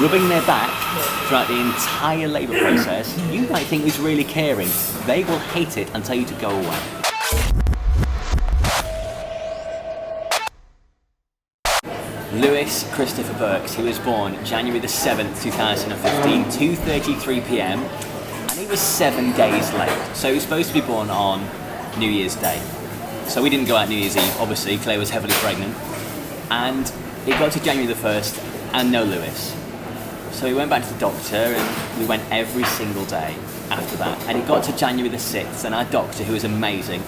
rubbing their back throughout the entire labour process, you might think is really caring. They will hate it and tell you to go away. Lewis Christopher Burks, he was born January the 7th, 2015, 2:33 p.m, and he was 7 days late. So he was supposed to be born on New Year's Day. So we didn't go out New Year's Eve, obviously, Claire was heavily pregnant. And it got to January the 1st, and no Lewis. So we went back to the doctor, and we went every single day after that. And it got to January the 6th, and our doctor, who was amazing,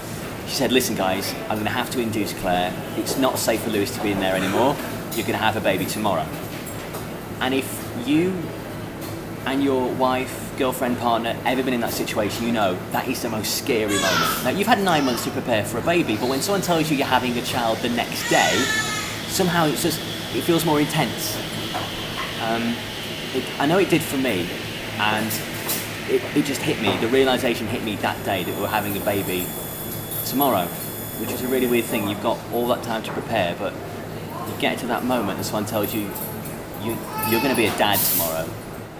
she said, listen guys, I'm going to have to induce Claire. It's not safe for Lewis to be in there anymore. You're going to have a baby tomorrow. And if you and your wife, girlfriend, partner, ever been in that situation, you know that is the most scary moment. Now, you've had 9 months to prepare for a baby, but when someone tells you you're having a child the next day, somehow it feels more intense. I know it did for me, and it just hit me. The realisation hit me that day that we were having a baby tomorrow, which is a really weird thing. You've got all that time to prepare, but you get to that moment and someone tells you you're going to be a dad tomorrow.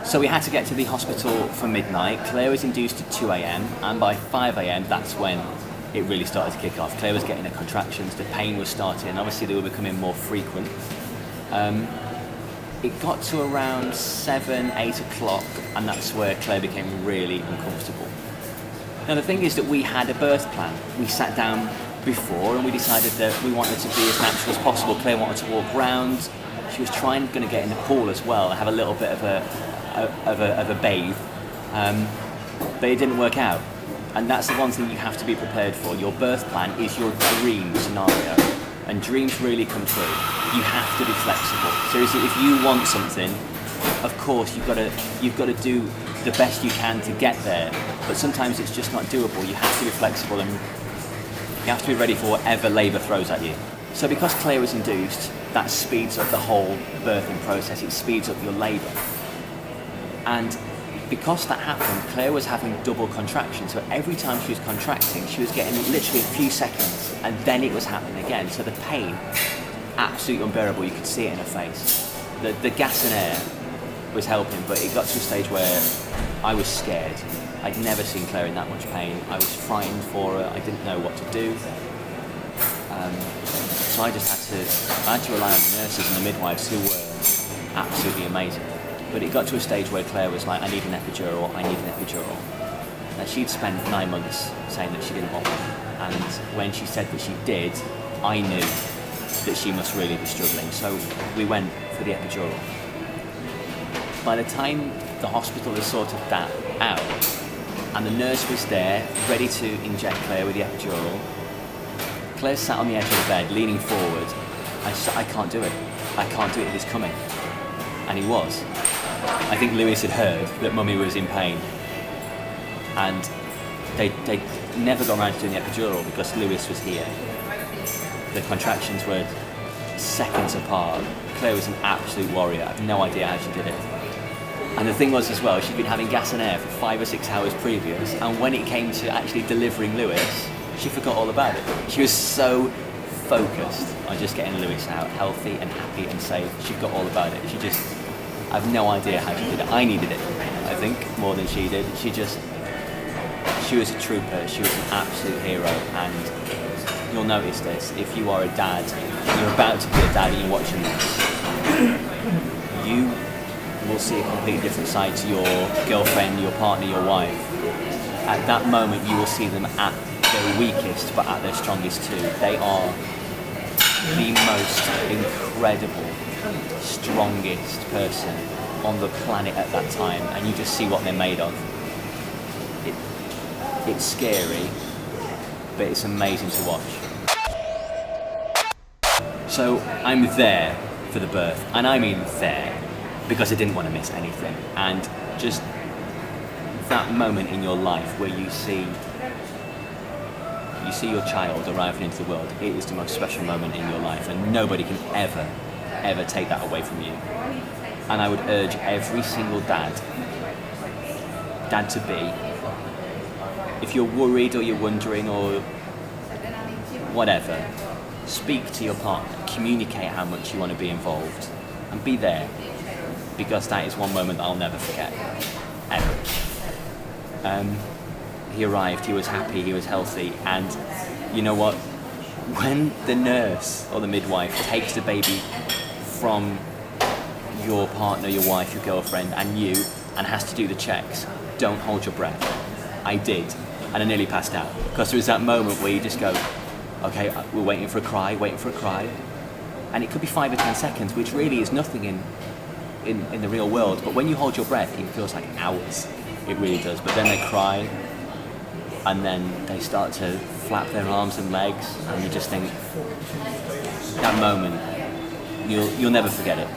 So we had to get to the hospital for midnight. Claire was induced at 2 a.m, and by 5 a.m, that's when it really started to kick off. Claire was getting her contractions, the pain was starting, and obviously they were becoming more frequent. It got to around 7, 8 o'clock, and that's where Claire became really uncomfortable. Now the thing is that we had a birth plan. We sat down before and we decided that we wanted to be as natural as possible. Claire wanted to walk around. She was going to get in the pool as well and have a little bit of a bathe, but it didn't work out. And that's the one thing you have to be prepared for. Your birth plan is your dream scenario, and dreams really come true. You have to be flexible. Seriously, if you want something, of course you've got to do the best you can to get there, but sometimes it's just not doable. You have to be flexible, and you have to be ready for whatever labour throws at you. So because Claire was induced, that speeds up the whole birthing process. It speeds up your labour. And because that happened, Claire was having double contractions. So every time she was contracting, she was getting literally a few seconds, and then it was happening again. So the pain, absolutely unbearable. You could see it in her face. The gas and air was helping, but it got to a stage where I was scared. I'd never seen Claire in that much pain. I was frightened for her. I didn't know what to do. So I had to rely on the nurses and the midwives, who were absolutely amazing. But it got to a stage where Claire was like, I need an epidural, I need an epidural. Now she'd spent 9 months saying that she didn't want one. And when she said that she did, I knew that she must really be struggling. So we went for the epidural. By the time the hospital had sorted that out, and the nurse was there, ready to inject Claire with the epidural, Claire sat on the edge of the bed, leaning forward. I said, I can't do it. I can't do it, he's coming. And he was. I think Lewis had heard that Mummy was in pain. And they never got around to doing the epidural because Lewis was here. The contractions were seconds apart. Claire was an absolute warrior. I have no idea how she did it. And the thing was as well, she'd been having gas and air for 5 or 6 hours previous, and when it came to actually delivering Lewis, she forgot all about it. She was so focused on just getting Lewis out healthy and happy and safe. She forgot all about it. I have no idea how she did it. I needed it, I think, more than she did. She was a trooper. She was an absolute hero, and you'll notice this. If you are a dad, you're about to be a dad and you're watching this, you will see a completely different side to your girlfriend, your partner, your wife. At that moment, you will see them at their weakest, but at their strongest too. They are the most incredible, strongest person on the planet at that time, and you just see what they're made of. It's scary, but it's amazing to watch. So I'm there for the birth, and I mean there, because I didn't want to miss anything. And just that moment in your life where you see your child arriving into the world, it is the most special moment in your life, and nobody can ever take that away from you. And I would urge every single dad to be, if you're worried or you're wondering or whatever, speak to your partner, communicate how much you want to be involved, and be there. because that is one moment I'll never forget, ever. He arrived, he was happy, he was healthy, and you know what? When the nurse or the midwife takes the baby from your partner, your wife, your girlfriend, and you, and has to do the checks, don't hold your breath. I did, and I nearly passed out, because there was that moment where you just go, okay, we're waiting for a cry, and it could be 5 or 10 seconds, which really is nothing in the real world, but when you hold your breath, it feels like hours. It really does. But then they cry, and then they start to flap their arms and legs, and you just think, that moment, you'll never forget it.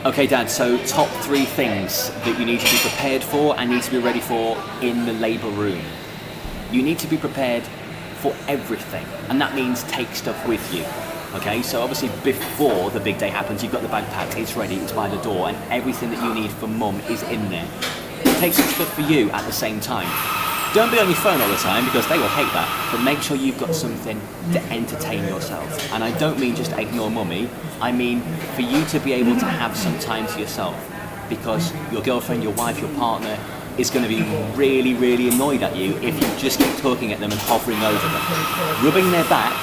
Okay, Dad, so top 3 things that you need to be prepared for and need to be ready for in the labour room. You need to be prepared for everything, and that means take stuff with you. Okay, so obviously before the big day happens, you've got the bag packed, it's ready, it's by the door, and everything that you need for Mum is in there. Take some stuff for you at the same time. Don't be on your phone all the time, because they will hate that, but make sure you've got something to entertain yourself. And I don't mean just ignore Mummy, I mean for you to be able to have some time to yourself, because your girlfriend, your wife, your partner is going to be really, really annoyed at you if you just keep talking at them and hovering over them. Rubbing their back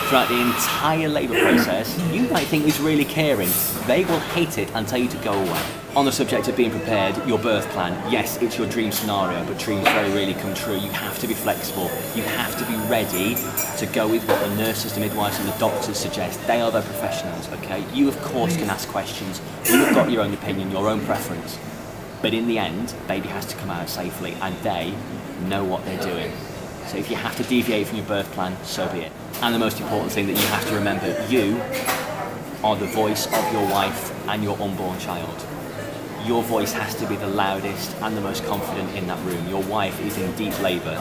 throughout the entire labour process, you might think is really caring. They will hate it and tell you to go away. On the subject of being prepared, your birth plan, yes, it's your dream scenario, but dreams very rarely come true. You have to be flexible. You have to be ready to go with what the nurses, the midwives and the doctors suggest. They are the professionals, okay? You, of course, can ask questions. You've got your own opinion, your own preference. But in the end, baby has to come out safely, and they know what they're doing. So if you have to deviate from your birth plan, so be it. And the most important thing that you have to remember, you are the voice of your wife and your unborn child. Your voice has to be the loudest and the most confident in that room. Your wife is in deep labour.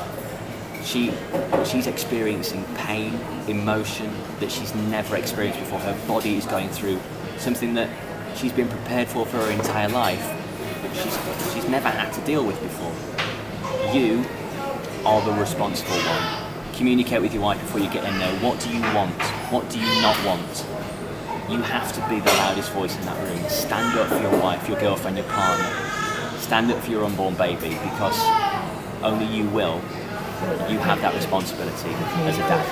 She's experiencing pain, emotion that she's never experienced before. Her body is going through something that she's been prepared for her entire life, but she's never had to deal with before. You are the responsible one. Communicate with your wife before you get in there. What do you want? What do you not want? You have to be the loudest voice in that room. Stand up for your wife, your girlfriend, your partner. Stand up for your unborn baby, because only you will. You have that responsibility as a dad.